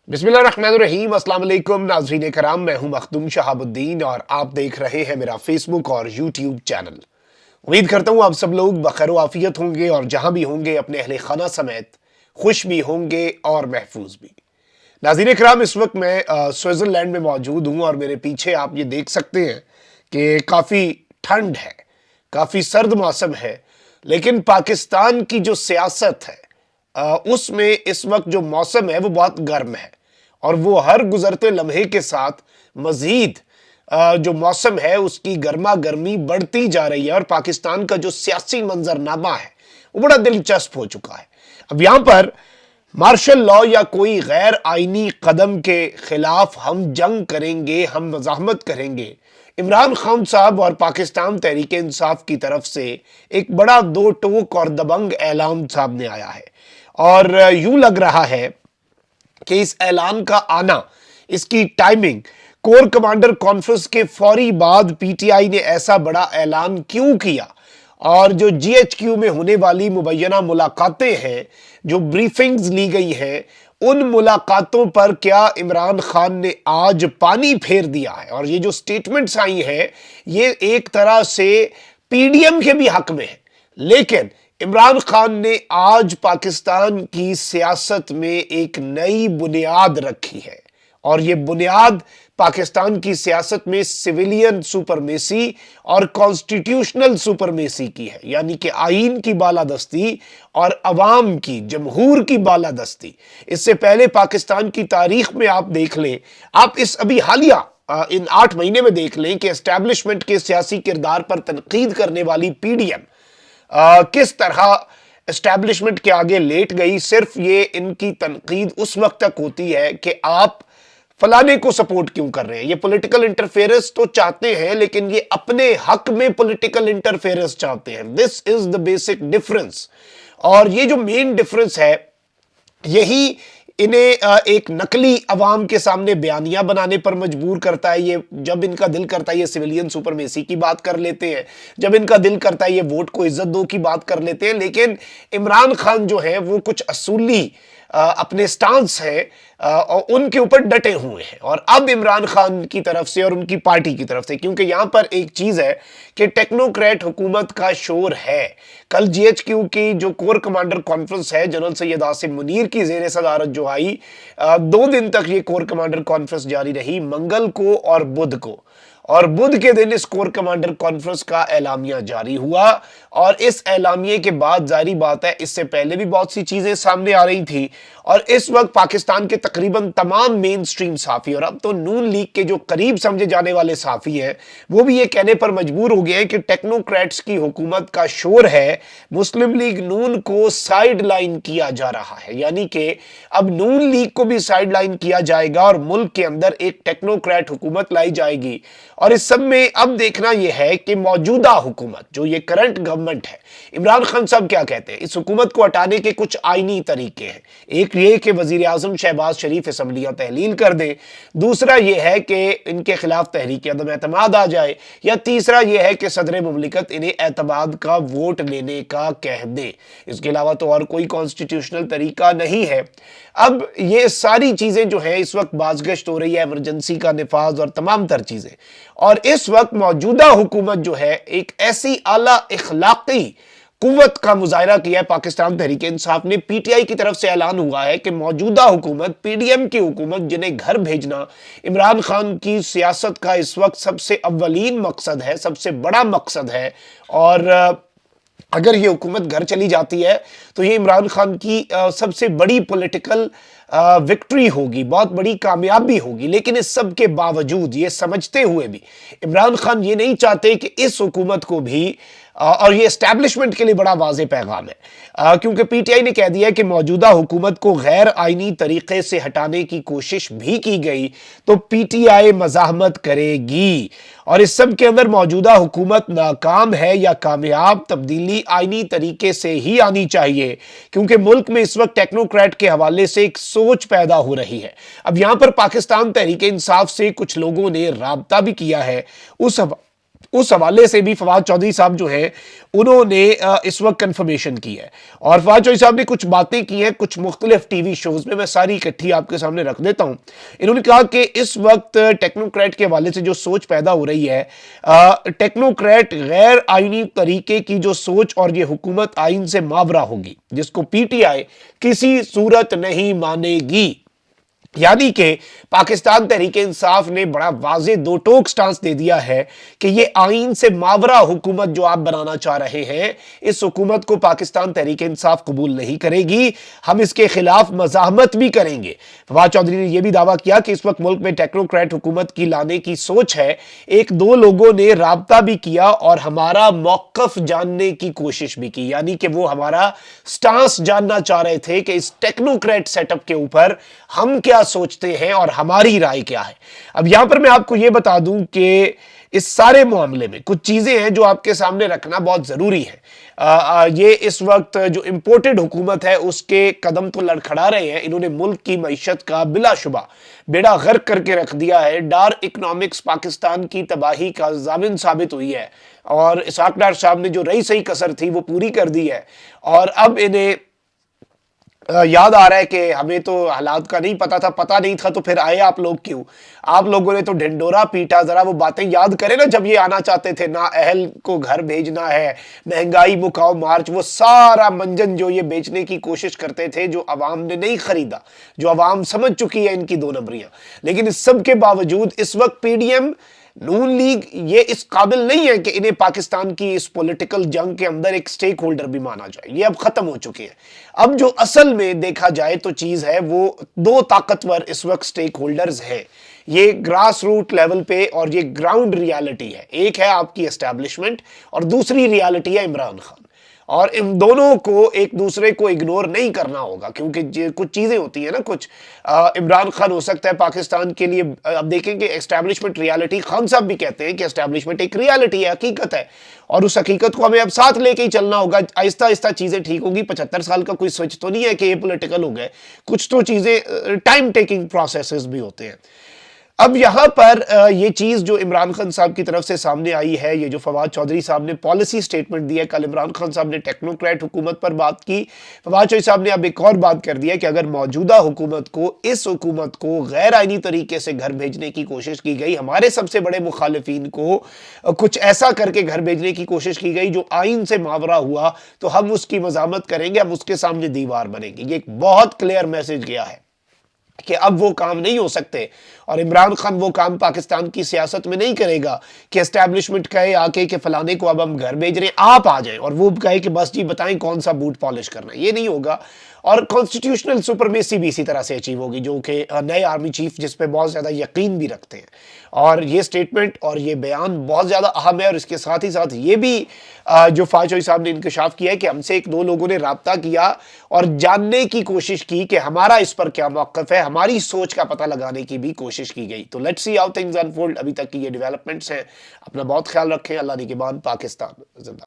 बिस्मिल्लाहिर्रहमानिर्रहीम। अस्सलाम वालेकुम नाज़रीन कराम, मैं हूं मखदूम शहाबुद्दीन और आप देख रहे हैं मेरा फेसबुक और यूट्यूब चैनल। उम्मीद करता हूं आप सब लोग बखैर आफियत होंगे और जहां भी होंगे अपने अहले खाना समेत खुश भी होंगे और महफूज भी। नाज़रीन कराम, इस वक्त मैं स्विट्ज़रलैंड में मौजूद हूं और मेरे पीछे आप ये देख सकते हैं कि काफ़ी ठंड है, काफ़ी सर्द मौसम है। लेकिन पाकिस्तान की जो सियासत है उसमें इस वक्त जो मौसम है वो बहुत गर्म है और वो हर गुजरते लम्हे के साथ मजीद जो मौसम है उसकी गर्मा गर्मी बढ़ती जा रही है और पाकिस्तान का जो सियासी मंजरनामा है वो बड़ा दिलचस्प हो चुका है। अब यहाँ पर मार्शल लॉ या कोई गैर आईनी कदम के खिलाफ हम जंग करेंगे, हम मज़ाहमत करेंगे। इमरान खान साहब और पाकिस्तान तहरीक इंसाफ की तरफ से एक बड़ा दो टोक और दबंग ऐलान सामने आया है और यूं लग रहा है कि इस ऐलान का आना, इसकी टाइमिंग, कोर कमांडर कॉन्फ्रेंस के फौरी बाद पीटीआई ने ऐसा बड़ा ऐलान क्यों किया और जो जीएचक्यू में होने वाली मुबैना मुलाकातें हैं, जो ब्रीफिंग्स ली गई हैं, उन मुलाकातों पर क्या इमरान खान ने आज पानी फेर दिया है। और ये जो स्टेटमेंट्स आई हैं ये एक तरह से पीडीएम के भी हक में है, लेकिन इमरान खान ने आज पाकिस्तान की सियासत में एक नई बुनियाद रखी है और ये बुनियाद पाकिस्तान की सियासत में सिविलियन सुपरमेसी और कॉन्स्टिट्यूशनल सुपरमेसी की है, यानी कि आईन की बालादस्ती और अवाम की, जमहूर की बालादस्ती। इससे पहले पाकिस्तान की तारीख में आप देख लें, आप इस अभी हालिया इन 8 महीने में देख लें कि एस्टैब्लिशमेंट के सियासी किरदार पर तनकीद करने वाली पीडीएम किस तरह एस्टैब्लिशमेंट के आगे लेट गई। सिर्फ ये इनकी तनकीद उस वक्त तक होती है कि आप फलाने को सपोर्ट क्यों कर रहे हैं। ये पॉलिटिकल इंटरफेरेंस तो चाहते हैं लेकिन ये अपने हक में पॉलिटिकल इंटरफेरेंस चाहते हैं। This is the basic difference और ये जो मेन डिफरेंस है यही इन्हें एक नकली अवाम के सामने बयानियां बनाने पर मजबूर करता है। ये जब इनका दिल करता है ये सिविलियन सुपरमेसी की बात कर लेते हैं, जब इनका दिल करता है ये वोट को इज्जत दो की बात कर लेते हैं। लेकिन इमरान खान जो है वो कुछ असूली अपने स्टांस है और उनके ऊपर डटे हुए हैं। और अब इमरान खान की तरफ से और उनकी पार्टी की तरफ से, क्योंकि यहां पर एक चीज है कि टेक्नोक्रेट हुकूमत का शोर है। कल जीएचक्यू की जो कोर कमांडर कॉन्फ्रेंस है जनरल सैयद आसिम मुनीर की जेर सदारत जो आई, 2 दिन तक ये कोर कमांडर कॉन्फ्रेंस जारी रही, मंगल को और बुध को। और बुध के दिन इस कोर कमांडर कॉन्फ्रेंस का एलामिया जारी हुआ और इस एलामिये के बाद जारी बात है इससे पहले भी बहुत सी चीजें सामने आ रही थी और इस वक्त पाकिस्तान के तकरीबन तमाम मेन स्ट्रीम साफी और अब तो नून लीग के जो करीब समझे जाने वाले साफी हैं वो भी ये कहने पर मजबूर हो गए हैं कि टेक्नोक्रेट्स की हुकूमत का शोर है, मुस्लिम लीग नून को साइड लाइन किया जा रहा है। यानी कि अब नून लीग को भी साइड लाइन किया जाएगा और मुल्क के अंदर एक टेक्नोक्रेट हुकूमत लाई जाएगी। और इस सब में अब देखना यह है कि मौजूदा हुकूमत जो ये करंट गवर्नमेंट है, इमरान खान साहब क्या कहते हैं। इस हुकूमत को हटाने के कुछ आईनी तरीके हैं। एक ये कि वजीर आजम शहबाज शरीफ असम्बलियां तहलील कर दे, दूसरा यह है कि इनके खिलाफ तहरीक अदम एतमाद आ जाए, या तीसरा यह है कि सदर मुमलिकत इन्हें एतमाद का वोट लेने का कह दे। इसके अलावा तो और कोई कॉन्स्टिट्यूशनल तरीका नहीं है। अब ये सारी चीजें जो है इस वक्त बाजगश्त हो रही है, इमरजेंसी का निफाज और तमाम तर चीजें। और इस वक्त मौजूदा हुकूमत जो है एक ऐसी आला इखलाकी कुव्वत का मुजाहरा किया है पाकिस्तान तहरीक इंसाफ ने। पीटीआई की तरफ से ऐलान हुआ है कि मौजूदा हुकूमत, पीडीएम की हुकूमत, जिन्हें घर भेजना इमरान खान की सियासत का इस वक्त सबसे अव्वलीन मकसद है, सबसे बड़ा मकसद है। और अगर ये हुकूमत घर चली जाती है तो ये इमरान खान की सबसे बड़ी पॉलिटिकल विक्ट्री होगी, बहुत बड़ी कामयाबी होगी। लेकिन इस सब के बावजूद, ये समझते हुए भी, इमरान खान ये नहीं चाहते कि इस हुकूमत को भी और ये एस्टैब्लिशमेंट के लिए बड़ा वाज़ेह पैगाम है, क्योंकि पीटीआई ने कह दिया है कि मौजूदा हुकूमत को गैर आईनी तरीके से हटाने की कोशिश भी की गई तो पीटीआई मज़ाहमत करेगी। और इस सब के अंदर मौजूदा हुकूमत नाकाम है या कामयाब, तब्दीली आईनी तरीके से ही आनी चाहिए, क्योंकि मुल्क में इस वक्त टेक्नोक्रेट के हवाले से एक सोच पैदा हो रही है। अब यहां पर पाकिस्तान तहरीक इंसाफ से कुछ लोगों ने राब्ता भी किया है, उस हवाले से भी फवाद चौधरी साहब जो हैं उन्होंने इस वक्त कंफर्मेशन की है। और फवाद चौधरी साहब ने कुछ बातें की हैं कुछ मुख्तलिफ टीवी शोज में, मैं सारी इकट्ठी आपके सामने रख देता हूं। इन्होंने कहा कि इस वक्त टेक्नोक्रेट के हवाले से जो सोच पैदा हो रही है, टेक्नोक्रेट गैर आईनी तरीके की जो सोच और ये हुकूमत आइन से मावरा होगी, जिसको पीटीआई किसी सूरत नहीं मानेगी। यानी कि पाकिस्तान तहरीक इंसाफ ने बड़ा वाज़े दो टोक स्टांस दे दिया है कि ये आइन से मावरा हुकूमत जो आप बनाना चाह रहे हैं, इस हुकूमत को पाकिस्तान तहरीक इंसाफ कबूल नहीं करेगी, हम इसके खिलाफ मज़ाहमत भी करेंगे। फवाद चौधरी ने यह भी दावा किया कि इस वक्त मुल्क में टेक्नोक्रेट हुकूमत की लाने की सोच है। एक दो लोगों ने राब्ता भी किया और हमारा मौक़िफ़ जानने की कोशिश भी की, यानी कि वो हमारा स्टांस जानना चाह रहे थे कि इस टेक्नोक्रेट सेटअप के ऊपर हम क्या सोचते हैं और हमारी राय क्या है। अब यहां पर मैं आपको यह बता दूं कि इस सारे मामले में कुछ चीजें हैं जो आपके सामने रखना बहुत जरूरी है। ये इस वक्त जो इंपोर्टेड हुकूमत है उसके कदम तो लड़खड़ा रहे हैं। इन्होंने मुल्क की मईशत का बिलाशुबा बेड़ा गर्क करके रख दिया है। डार्क इकोनॉमिक्स पाकिस्तान की तबाही का जामिन साबित हुई है और इसहाक डार साहब ने जो रही सही कसर थी वो पूरी कर दी है। और अब इन्हें याद आ रहा है कि हमें तो हालात का नहीं पता था, पता नहीं था तो फिर आए आप लोग क्यों? आप लोगों ने तो ढिंडोरा पीटा। जरा वो बातें याद करें ना, जब ये आना चाहते थे, ना अहल को घर भेजना है, महंगाई मुकाओ मार्च, वो सारा मंजन जो ये बेचने की कोशिश करते थे, जो अवाम ने नहीं खरीदा, जो अवाम समझ चुकी है इनकी दो नंबरियां। लेकिन इस सब के बावजूद इस वक्त पीडीएम नून लीग ये इस काबिल नहीं है कि इन्हें पाकिस्तान की इस पॉलिटिकल जंग के अंदर एक स्टेक होल्डर भी माना जाए। ये अब खत्म हो चुकी है। अब जो असल में देखा जाए तो चीज है वो दो ताकतवर इस वक्त स्टेक होल्डर्स हैं। ये ग्रास रूट लेवल पे और ये ग्राउंड रियलिटी है। एक है आपकी एस्टैब्लिशमेंट और दूसरी रियलिटी है इमरान खान। और इन दोनों को एक दूसरे को इग्नोर नहीं करना होगा, क्योंकि कुछ चीजें होती हैं ना, कुछ इमरान खान हो सकता है पाकिस्तान के लिए, अब देखेंगे एस्टैब्लिशमेंट रियलिटी, खान साहब भी कहते हैं कि एस्टैब्लिशमेंट एक रियलिटी है, हकीकत है, और उस हकीकत को हमें अब साथ लेके ही चलना होगा। आहिस्ता आहिस्ता चीजें ठीक होगी। 75 साल का कोई स्विच तो नहीं है कि ये पॉलिटिकल हो गए, कुछ तो चीजें टाइम टेकिंग प्रोसेसेस भी होते हैं। अब यहां पर ये चीज जो इमरान खान साहब की तरफ से सामने आई है, ये जो फवाद चौधरी साहब ने पॉलिसी स्टेटमेंट दिया, कल इमरान खान साहब ने टेक्नोक्रेट हुकूमत पर बात की, फवाद चौधरी साहब ने अब एक और बात कर दिया कि अगर मौजूदा हुकूमत को, इस हुकूमत को गैर आईनी तरीके से घर भेजने की कोशिश की गई, हमारे सबसे बड़े मुखालिफिन को कुछ ऐसा करके घर भेजने की कोशिश की गई जो आइन से मावरा हुआ, तो हम उसकी मजामत करेंगे, हम उसके सामने दीवार बनेंगे। ये एक बहुत क्लियर मैसेज गया है कि अब वो काम नहीं हो सकते। और इमरान खान वो काम पाकिस्तान की सियासत में नहीं करेगा कि एस्टैब्लिशमेंट कहे आके कि फलाने को अब हम घर भेज रहे हैं, आप आ जाएं, और वो कहे कि बस जी बताएं कौन सा बूट पॉलिश करना है। ये नहीं होगा। और कॉन्स्टिट्यूशनल सुपरमेसी भी इसी तरह से अचीव होगी, जो कि नए आर्मी चीफ जिस पे बहुत ज्यादा यकीन भी रखते हैं। और ये स्टेटमेंट और ये बयान बहुत ज्यादा अहम है। और इसके साथ ही साथ ये भी जो फवाद चौधरी साहब ने इंकशाफ किया है कि हमसे एक दो लोगों ने राब्ता किया और जानने की कोशिश की कि हमारा इस पर क्या मौक़िफ़ है, हमारी सोच का पता लगाने की भी कोशिश की गई। तो let's see how things unfold. अभी तक की ये डेवलपमेंट्स हैं। अपना बहुत ख्याल रखें। अल्लाह निगहबान। पाकिस्तान जिंदाबाद।